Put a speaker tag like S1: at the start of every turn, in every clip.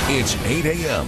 S1: It's 8 a.m.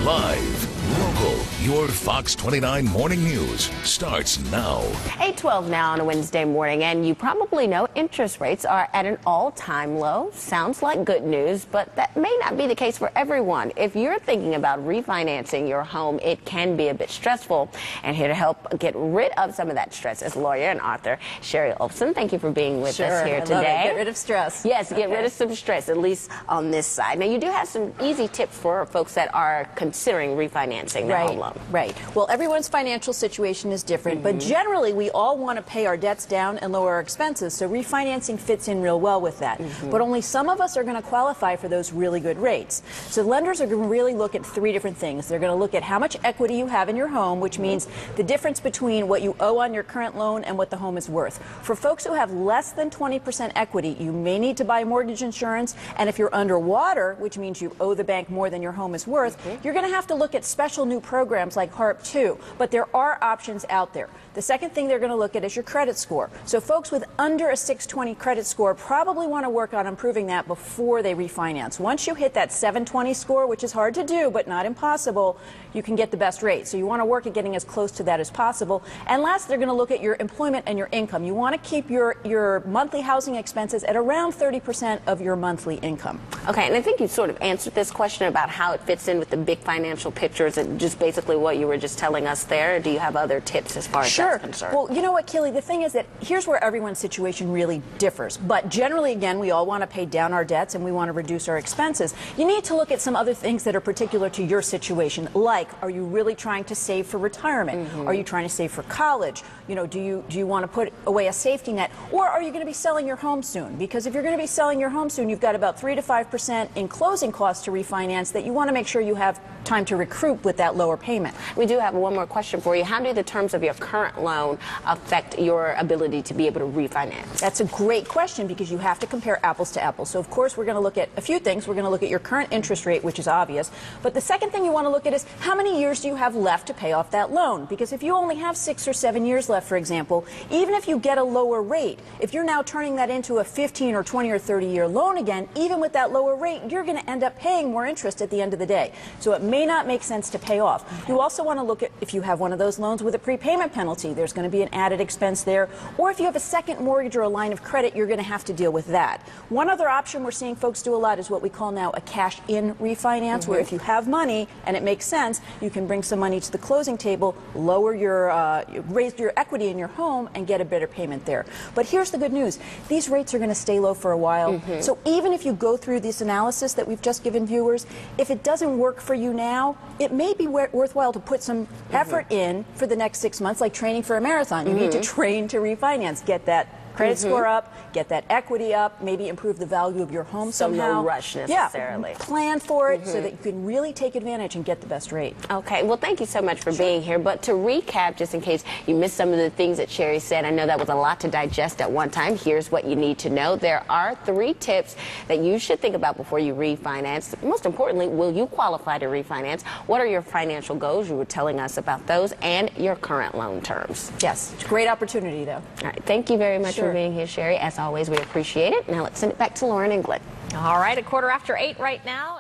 S1: Live, local, your Fox 29 Morning News starts now.
S2: 8:12 now on a Wednesday morning, and you probably know interest rates are at an all-time low. Sounds like good news, but that may not be the case for everyone. If you're thinking about refinancing your home, it can be a bit stressful. And here to help get rid of some of that stress is lawyer and author Shari Olefson. Thank you for being with us here today.
S3: Get rid of stress.
S2: Yes, get rid of some stress, at least on this side. Now, you do have some easy tips for folks that are considering refinancing their home loan.
S3: Right. Well, everyone's financial situation is different, but generally we all want to pay our debts down and lower our expenses, so refinancing fits in real well with that. But only some of us are going to qualify for those really good rates. So lenders are going to really look at three different things. They're going to look at how much equity you have in your home, which means the difference between what you owe on your current loan and what the home is worth. For folks who have less than 20% equity, you may need to buy mortgage insurance, and if you're underwater, which means you owe the bank more than your home is worth, you're going to have to look at special new programs like HARP 2, but there are options out there. The second thing they're going to look at is your credit score. So folks with under a 620 credit score probably want to work on improving that before they refinance. Once you hit that 720 score, which is hard to do but not impossible, you can get the best rate. So you want to work at getting as close to that as possible. And last, they're going to look at your employment and your income. You want to keep your monthly housing expenses at around 30% of your monthly income.
S2: Okay, and I think you sort of answered this question about how it fits in with the big financial picture. Is it just basically what you were just telling us there? Or do you have other tips as far as that's concerned?
S3: Well, you know what, Keli, the thing is that here's where everyone's situation really differs. But generally, again, we all want to pay down our debts and we want to reduce our expenses. You need to look at some other things that are particular to your situation, like, are you really trying to save for retirement? Are you trying to save for college? You know, do you want to put away a safety net? Or are you going to be selling your home soon? Because if you're going to be selling your home soon, you've got about 3 to 5% in closing costs to refinance that you want to make sure you have time to recoup with that lower payment.
S2: We do have one more question for you. How do the terms of your current loan affect your ability to be able to refinance?
S3: That's a great question because you have to compare apples to apples. So, of course, we're going to look at a few things. We're going to look at your current interest rate, which is obvious. But the second thing you want to look at is how many years do you have left to pay off that loan? Because if you only have 6 or 7 years left, for example, even if you get a lower rate, if you're now turning that into a 15 or 20 or 30-year loan again, even with that lower rate, you're going to end up paying more interest at the end of the day. So it may not make sense to pay off. You also want to look at if you have one of those loans with a prepayment penalty, there's going to be an added expense there. Or if you have a second mortgage or a line of credit, you're going to have to deal with that. One other option we're seeing folks do a lot is what we call now a cash-in refinance, where if you have money and it makes sense, you can bring some money to the closing table, lower your, raise your equity in your home, and get a better payment there. But here's the good news. These rates are going to stay low for a while. So even if you go through this analysis that we've just given viewers, if it doesn't work for you now, it may be worthwhile to put some effort in for the next 6 months, like training for a marathon. You need to train to refinance, get that credit score up, get that equity up, maybe improve the value of your home somehow.
S2: No rush necessarily.
S3: Yeah, plan for it so that you can really take advantage and get the best rate.
S2: Okay, well, thank you so much for being here. But to recap, just in case you missed some of the things that Shari said, I know that was a lot to digest at one time. Here's what you need to know. There are 3 tips that you should think about before you refinance. Most importantly, will you qualify to refinance? What are your financial goals? You were telling us about those, and your current loan terms.
S3: Yes, it's a great opportunity, though.
S2: All right, thank you very much for being here, Shari. As always, we appreciate it. Now let's send it back to Lauren England.
S4: All right, 8:15 right now.